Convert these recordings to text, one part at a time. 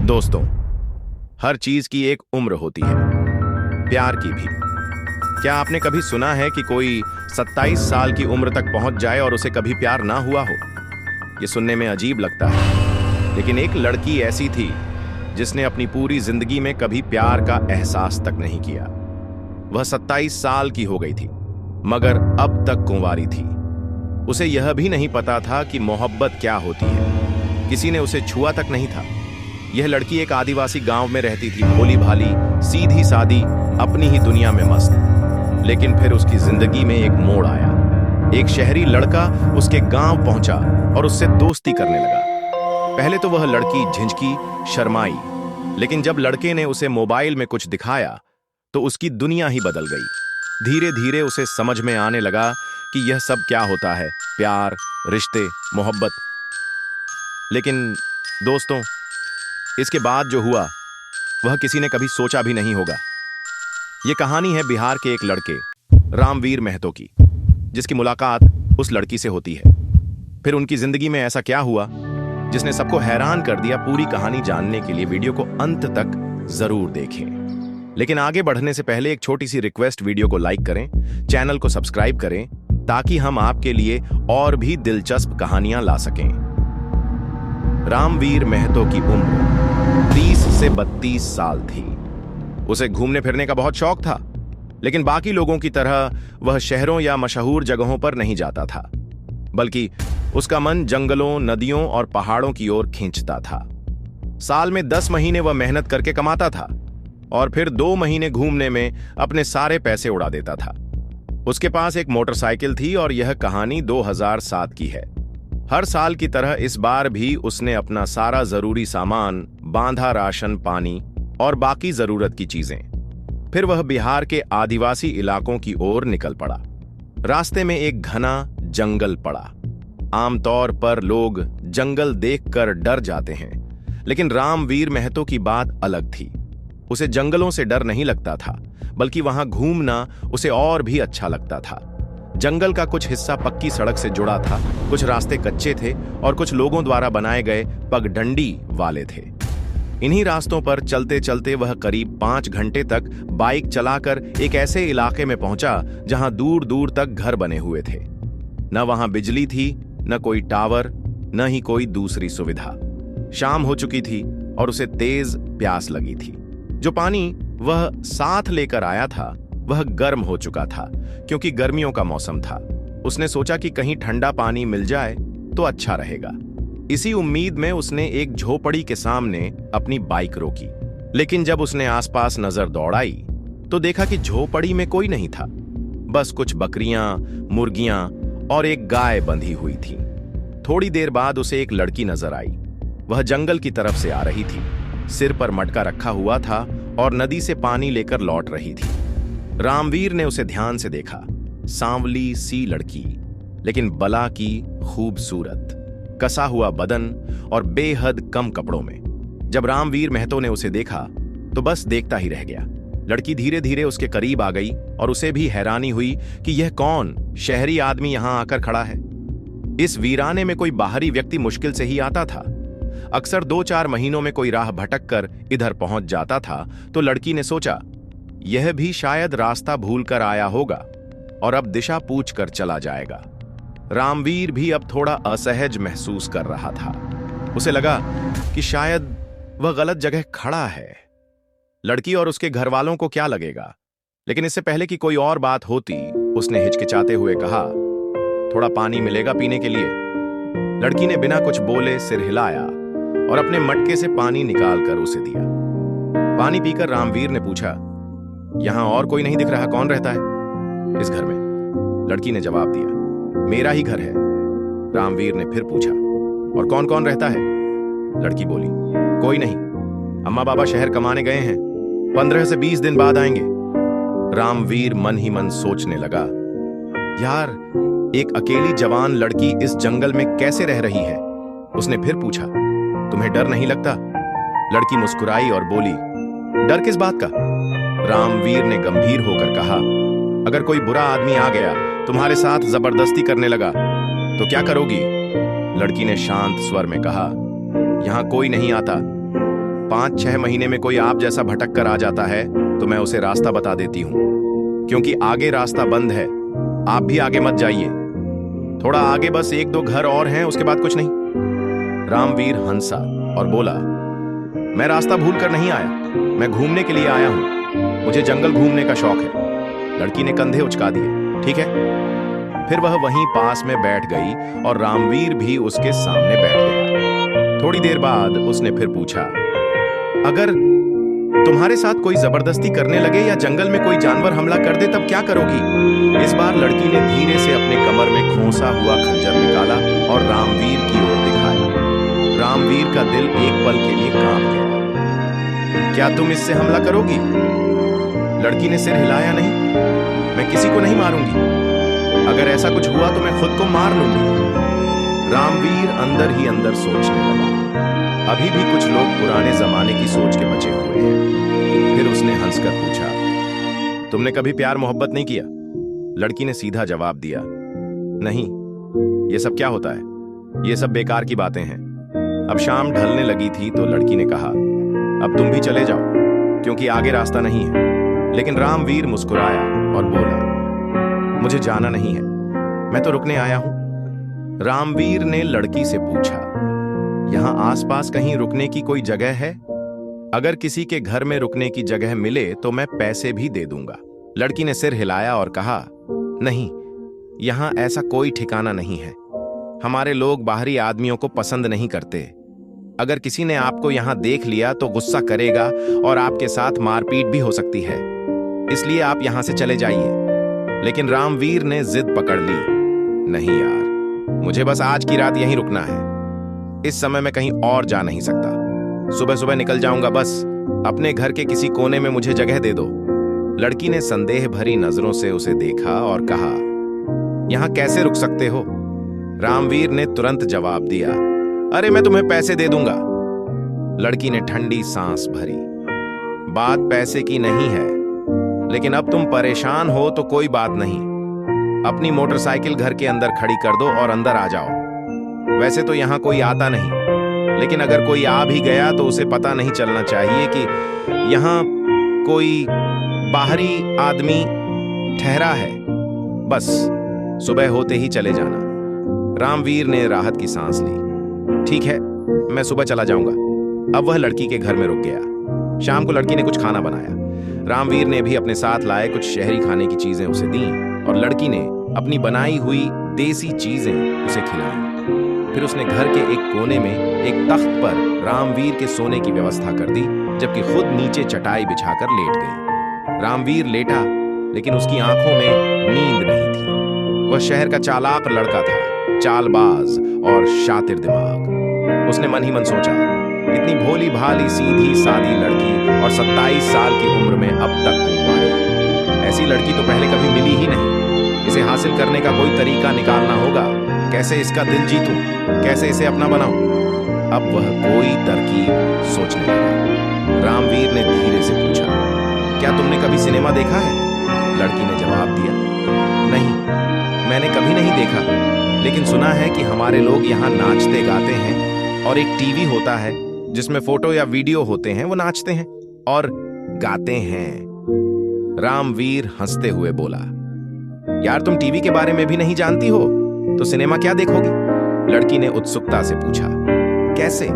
दोस्तों, हर चीज की एक उम्र होती है, प्यार की भी। क्या आपने कभी सुना है कि कोई 27 साल की उम्र तक पहुंच जाए और उसे कभी प्यार ना हुआ हो? ये सुनने में अजीब लगता है, लेकिन एक लड़की ऐसी थी जिसने अपनी पूरी जिंदगी में कभी प्यार का एहसास तक नहीं किया। वह 27 साल की हो गई थी, मगर अब तक कुंवारी थी। उसे यह भी नहीं पता था कि मोहब्बत क्या होती है। किसी ने उसे छुआ तक नहीं था। यह लड़की एक आदिवासी गांव में रहती थी, भोली भाली, सीधी सादी, अपनी ही दुनिया में मस्त। लेकिन फिर उसकी जिंदगी में एक मोड़ आया। एक शहरी लड़का उसके गांव पहुंचा और उससे दोस्ती करने लगा। पहले तो वह लड़की झिझकी, शर्माई, लेकिन जब लड़के ने उसे मोबाइल में कुछ दिखाया तो उसकी दुनिया ही बदल गई। धीरे धीरे उसे समझ में आने लगा कि यह सब क्या होता है, प्यार, रिश्ते, मोहब्बत। लेकिन दोस्तों, इसके बाद जो हुआ वह किसी ने कभी सोचा भी नहीं होगा। यह कहानी है बिहार के एक लड़के रामवीर महतो की, जिसकी मुलाकात उस लड़की से होती है। फिर उनकी जिंदगी में ऐसा क्या हुआ जिसने सबको हैरान कर दिया। पूरी कहानी जानने के लिए वीडियो को अंत तक जरूर देखें। लेकिन आगे बढ़ने से पहले एक छोटी सी रिक्वेस्ट, वीडियो को लाइक करें, चैनल को सब्सक्राइब करें, ताकि हम आपके लिए और भी दिलचस्प कहानियां ला सकें। रामवीर महतो की उम्र 30 से 32 साल थी। उसे घूमने फिरने का बहुत शौक था, लेकिन बाकी लोगों की तरह वह शहरों या मशहूर जगहों पर नहीं जाता था, बल्कि उसका मन जंगलों, नदियों और पहाड़ों की ओर खींचता था। साल में 10 महीने वह मेहनत करके कमाता था और फिर 2 महीने घूमने में अपने सारे पैसे उड़ा देता था। उसके पास एक मोटरसाइकिल थी और यह कहानी 2007 की है। हर साल की तरह इस बार भी उसने अपना सारा जरूरी सामान बांधा, राशन, पानी और बाकी जरूरत की चीजें। फिर वह बिहार के आदिवासी इलाकों की ओर निकल पड़ा। रास्ते में एक घना जंगल पड़ा। आमतौर पर लोग जंगल देखकर डर जाते हैं, लेकिन रामवीर महतो की बात अलग थी। उसे जंगलों से डर नहीं लगता था, बल्कि वहां घूमना उसे और भी अच्छा लगता था। जंगल का कुछ हिस्सा पक्की सड़क से जुड़ा था, कुछ रास्ते कच्चे थे और कुछ लोगों द्वारा बनाए गए पगडंडी वाले थे। इन्हीं रास्तों पर चलते चलते वह करीब 5 घंटे तक बाइक चलाकर एक ऐसे इलाके में पहुंचा जहां दूर दूर तक घर बने हुए थे। न वहां बिजली थी, न कोई टावर, न ही कोई दूसरी सुविधा। शाम हो चुकी थी और उसे तेज प्यास लगी थी। जो पानी वह साथ लेकर आया था वह गर्म हो चुका था, क्योंकि गर्मियों का मौसम था। उसने सोचा कि कहीं ठंडा पानी मिल जाए तो अच्छा रहेगा। इसी उम्मीद में उसने एक झोपड़ी के सामने अपनी बाइक रोकी। लेकिन जब उसने आसपास नजर दौड़ाई तो देखा कि झोपड़ी में कोई नहीं था। बस कुछ बकरियां, मुर्गियां और एक गाय बंधी हुई थी। थोड़ी देर बाद उसे एक लड़की नजर आई। वह जंगल की तरफ से आ रही थी। सिर पर मटका रखा हुआ था और नदी से पानी लेकर लौट रही थी। रामवीर ने उसे ध्यान से देखा। सांवली सी लड़की, लेकिन बला की खूबसूरत, कसा हुआ बदन और बेहद कम कपड़ों में। जब रामवीर महतो ने उसे देखा तो बस देखता ही रह गया। लड़की धीरे धीरे उसके करीब आ गई और उसे भी हैरानी हुई कि यह कौन शहरी आदमी यहां आकर खड़ा है। इस वीराने में कोई बाहरी व्यक्ति मुश्किल से ही आता था। अक्सर 2-4 महीनों में कोई राह भटक कर इधर पहुंच जाता था। तो लड़की ने सोचा, यह भी शायद रास्ता भूल कर आया होगा और अब दिशा पूछ कर चला जाएगा। रामवीर भी अब थोड़ा असहज महसूस कर रहा था। उसे लगा कि शायद वह गलत जगह खड़ा है। लड़की और उसके घर वालों को क्या लगेगा? लेकिन इससे पहले कि कोई और बात होती, उसने हिचकिचाते हुए कहा, थोड़ा पानी मिलेगा पीने के लिए? लड़की ने बिना कुछ बोले सिर हिलाया और अपने मटके से पानी निकालकर उसे दिया। पानी पीकर रामवीर ने पूछा, यहां और कोई नहीं दिख रहा? कौन रहता है इस घर में? लड़की ने जवाब दिया, मेरा ही घर है। रामवीर ने फिर पूछा, और कौन कौन रहता है? लड़की बोली, कोई नहीं, अम्मा बाबा शहर कमाने गए हैं, 15 से 20 दिन बाद आएंगे। रामवीर मन ही मन सोचने लगा, यार, एक अकेली जवान लड़की इस जंगल में कैसे रह रही है? उसने फिर पूछा, तुम्हें डर नहीं लगता? लड़की मुस्कुराई और बोली, डर किस बात का? रामवीर ने गंभीर होकर कहा, अगर कोई बुरा आदमी आ गया, तुम्हारे साथ जबरदस्ती करने लगा, तो क्या करोगी? लड़की ने शांत स्वर में कहा, यहां कोई नहीं आता। 5-6 महीने में कोई आप जैसा भटक कर आ जाता है तो मैं उसे रास्ता बता देती हूं, क्योंकि आगे रास्ता बंद है। आप भी आगे मत जाइए, थोड़ा आगे बस 1-2 घर और हैं, उसके बाद कुछ नहीं। रामवीर हंसा और बोला, मैं रास्ता भूल कर नहीं आया, मैं घूमने के लिए आया हूं, मुझे जंगल घूमने का शौक है। लड़की ने कंधे उचका दिए। ठीक है। फिर वह वहीं पास में बैठ गई और रामवीर भी उसके सामने बैठ गया। थोड़ी देर बाद उसने फिर पूछा, अगर तुम्हारे साथ कोई जबरदस्ती करने लगे या जंगल में कोई जानवर हमला कर दे तब क्या करोगी? इस बार लड़की ने धीरे से अपने कमर में खोसा हुआ खंजर निकाला और रामवीर की ओर दिखाया। रामवीर का दिल एक पल के लिए कांप गया। क्या तुम इससे हमला करोगी? लड़की ने सिर हिलाया। नहीं, मैं किसी को नहीं मारूंगी। अगर ऐसा कुछ हुआ तो मैं खुद को मार लूंगी। रामवीर अंदर ही अंदर सोचने लगा, अभी भी कुछ लोग पुराने जमाने की सोच के बचे हुए हैं। फिर उसने हंसकर पूछा, तुमने कभी प्यार मोहब्बत नहीं किया? लड़की ने सीधा जवाब दिया, नहीं। ये सब क्या होता है? ये सब बेकार की बातें हैं। अब शाम ढलने लगी थी तो लड़की ने कहा, अब तुम भी चले जाओ, क्योंकि आगे रास्ता नहीं है। लेकिन रामवीर मुस्कुराया और बोला, मुझे जाना नहीं है, मैं तो रुकने आया हूं। रामवीर ने लड़की से पूछा, यहां आसपास कहीं रुकने की कोई जगह है? अगर किसी के घर में रुकने की जगह मिले तो मैं पैसे भी दे दूंगा। लड़की ने सिर हिलाया और कहा, नहीं, यहां ऐसा कोई ठिकाना नहीं है। हमारे लोग बाहरी आदमियों को पसंद नहीं करते। अगर किसी ने आपको यहां देख लिया तो गुस्सा करेगा और आपके साथ मारपीट भी हो सकती है, इसलिए आप यहां से चले जाइए। लेकिन रामवीर ने जिद पकड़ ली, नहीं यार, मुझे बस आज की रात यहीं रुकना है। इस समय मैं कहीं और जा नहीं सकता। सुबह सुबह निकल जाऊंगा, बस अपने घर के किसी कोने में मुझे जगह दे दो। लड़की ने संदेह भरी नजरों से उसे देखा और कहा, यहां कैसे रुक सकते हो? रामवीर ने तुरंत जवाब दिया, अरे मैं तुम्हें पैसे दे दूंगा। लड़की ने ठंडी सांस भरी, बात पैसे की नहीं है, लेकिन अब तुम परेशान हो तो कोई बात नहीं। अपनी मोटरसाइकिल घर के अंदर खड़ी कर दो और अंदर आ जाओ। वैसे तो यहां कोई आता नहीं, लेकिन अगर कोई आ भी गया तो उसे पता नहीं चलना चाहिए कि यहां कोई बाहरी आदमी ठहरा है। बस सुबह होते ही चले जाना। रामवीर ने राहत की सांस ली। ठीक है, मैं सुबह चला जाऊंगा। अब वह लड़की के घर में रुक गया। शाम को लड़की ने कुछ खाना बनाया। रामवीर ने भी अपने साथ लाए कुछ शहरी खाने की चीजें उसे दी और लड़की ने अपनी बनाई हुई देसी चीजें उसे खिलाई। फिर उसने घर के एक कोने में एक तख्त पर रामवीर के सोने की व्यवस्था कर दी, जबकि खुद नीचे चटाई बिछाकर लेट गई। रामवीर लेटा, लेकिन उसकी आंखों में नींद नहीं थी। वह शहर का चालाक लड़का था, चालबाज और शातिर दिमाग। उसने मन ही मन सोचा, इतनी भोली भाली सीधी सादी लड़की और 27 साल की उम्र में अब तक कुंवारी। ऐसी लड़की तो पहले कभी मिली ही नहीं। इसे हासिल करने का कोई तरीका निकालना होगा। कैसे इसका दिल जीतूं, कैसे इसे अपना बनाऊं? अब वह कोई तरकीब सोचने लगा। रामवीर ने धीरे से पूछा, क्या तुमने कभी सिनेमा देखा है? लड़की ने जवाब दिया, नहीं, मैंने कभी नहीं देखा, लेकिन सुना है कि हमारे लोग यहाँ नाचते गाते हैं और एक टीवी होता है जिसमें फोटो या वीडियो होते हैं, वो नाचते हैं और गाते हैं। रामवीर हंसते हुए बोला, यार तुम टीवी के बारे में भी नहीं जानती हो तो सिनेमा क्या देखोगी? लड़की ने उत्सुकता से पूछा, कैसे?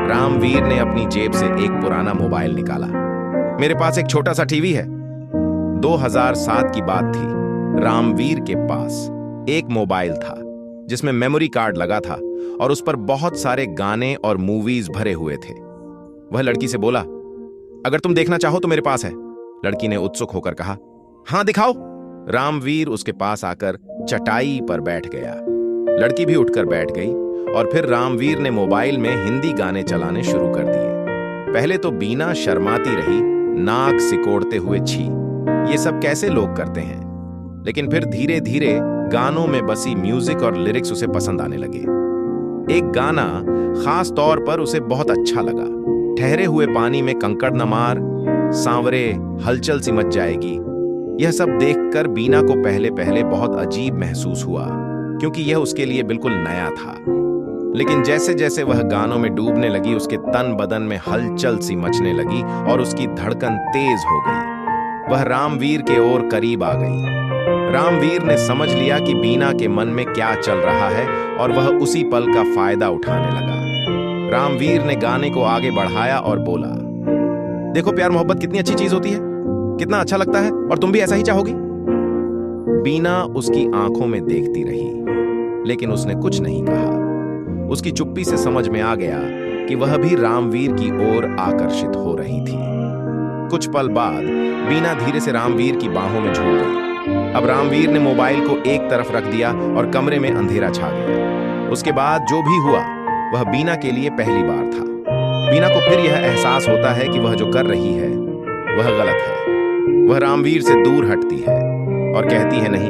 रामवीर ने अपनी जेब से एक पुराना मोबाइल निकाला। मेरे पास एक छोटा सा टीवी है। 2007 की बात थी। रामवीर के पास एक मोबाइल था जिसमें मेमोरी कार्ड लगा था और उस पर बहुत सारे गाने और मूवीज भरे हुए थे। वह लड़की से बोला, अगर तुम देखना चाहो तो मेरे पास है। लड़की ने उत्सुक होकर कहा, हां दिखाओ। रामवीर उसके पास आकर चटाई पर बैठ गया। लड़की भी उठकर बैठ गई और फिर रामवीर ने मोबाइल में हिंदी गाने चलाने शुरू कर दिए। पहले तो बीना शर्माती रही, नाक सिकोड़ते हुए छी, ये सब कैसे लोग करते हैं। लेकिन फिर धीरे धीरे गानों में बसी म्यूजिक और लिरिक्स उसे पसंद आने लगे। एक गाना खास तौर पर उसे बहुत अच्छा लगा, ठहरे हुए पानी में कंकड़ न मार, सांवरे हलचल सी मच जाएगी। यह सब देखकर बीना को पहले पहले बहुत अजीब महसूस हुआ, क्योंकि यह उसके लिए बिल्कुल नया था। लेकिन जैसे जैसे वह गानों में डूबने लगी, उसके तन बदन में हलचल सी मचने लगी और उसकी धड़कन तेज हो गई। वह रामवीर के ओर करीब आ गई। रामवीर ने समझ लिया कि बीना के मन में क्या चल रहा है और वह उसी पल का फायदा उठाने लगा। रामवीर ने गाने को आगे बढ़ाया और बोला, देखो प्यार मोहब्बत कितनी अच्छी चीज होती है, कितना अच्छा लगता है, और तुम भी ऐसा ही चाहोगी। बीना उसकी आंखों में देखती रही, लेकिन उसने कुछ नहीं कहा। उसकी चुप्पी से समझ में आ गया कि वह भी रामवीर की ओर आकर्षित हो रही थी। कुछ पल बाद बीना धीरे से रामवीर की बाहों में झूल गई। अब रामवीर ने मोबाइल को एक तरफ रख दिया और कमरे में अंधेरा छा गया। उसके बाद जो भी हुआ वह बीना के लिए पहली बार था। बीना को फिर यह एहसास होता है कि वह जो कर रही है वह गलत है। वह रामवीर से दूर हटती है और कहती है, नहीं,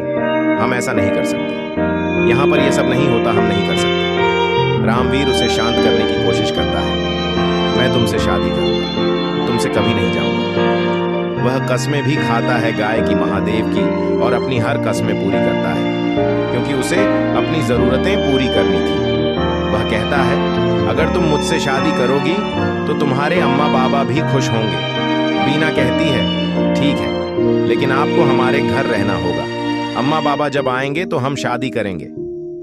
हम ऐसा नहीं कर सकते, यहां पर यह सब नहीं होता, हम नहीं कर सकते। रामवीर उसे शांत करने की कोशिश करता है, मैं तुमसे शादी करूंगा, तुमसे कभी नहीं जाऊंगा। वह कस्में भी खाता है गाय की, महादेव की, और अपनी हर कस्में पूरी करता है, क्योंकि उसे अपनी जरूरतें पूरी करनी थी। वह कहता है, अगर तुम मुझसे शादी करोगी तो तुम्हारे अम्मा बाबा भी खुश होंगे। बीना कहती है, ठीक है, लेकिन आपको हमारे घर रहना होगा। अम्मा बाबा जब आएंगे तो हम शादी करेंगे।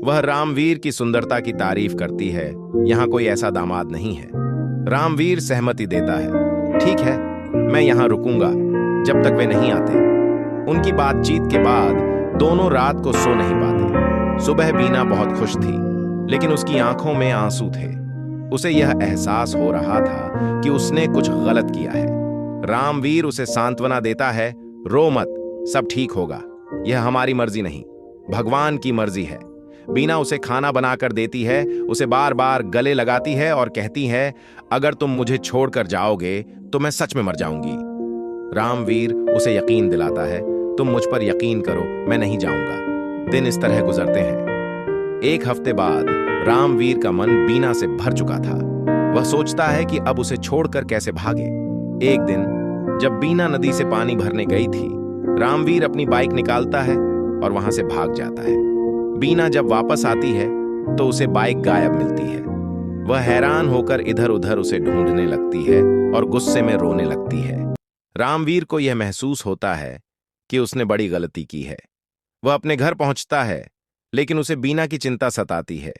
वह रामवीर की सुंदरता की तारीफ करती है, यहां कोई ऐसा दामाद नहीं है। रामवीर सहमति देता है, ठीक है, मैं यहां रुकूंगा जब तक वे नहीं आते। उनकी बातचीत के बाद दोनों रात को सो नहीं पाते। सुबह बीना बहुत खुश थी, लेकिन उसकी आंखों में आंसू थे। उसे यह एहसास हो रहा था कि उसने कुछ गलत किया है। रामवीर उसे सांत्वना देता है, रो मत, सब ठीक होगा, यह हमारी मर्जी नहीं, भगवान की मर्जी है। बीना उसे खाना बनाकर देती है, उसे बार बार गले लगाती है और कहती है, अगर तुम मुझे छोड़कर जाओगे तो मैं सच में मर जाऊंगी। रामवीर उसे यकीन दिलाता है, तुम मुझ पर यकीन करो, मैं नहीं जाऊंगा। दिन इस तरह गुजरते हैं। एक हफ्ते बाद रामवीर का मन बीना से भर चुका था। वह सोचता है कि अब उसे छोड़कर कैसे भागे। एक दिन जब बीना नदी से पानी भरने गई थी, रामवीर अपनी बाइक निकालता है और वहां से भाग जाता है। बीना जब वापस आती है तो उसे बाइक गायब मिलती है। वह हैरान होकर इधर उधर उसे ढूंढने लगती है और गुस्से में रोने लगती है। रामवीर को यह महसूस होता है कि उसने बड़ी गलती की है। वह अपने घर पहुंचता है, लेकिन उसे बीना की चिंता सताती है।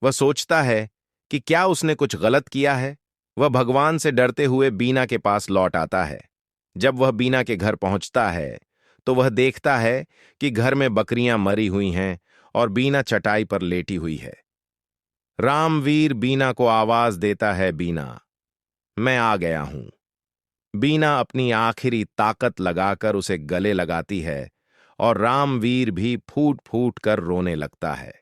वह सोचता है कि क्या उसने कुछ गलत किया है। वह भगवान से डरते हुए बीना के पास लौट आता है। जब वह बीना के घर पहुंचता है तो वह देखता है कि घर में बकरियां मरी हुई हैं और बीना चटाई पर लेटी हुई है। रामवीर बीना को आवाज देता है, बीना, मैं आ गया हूं। बीना अपनी आखिरी ताकत लगाकर उसे गले लगाती है और रामवीर भी फूट फूट कर रोने लगता है।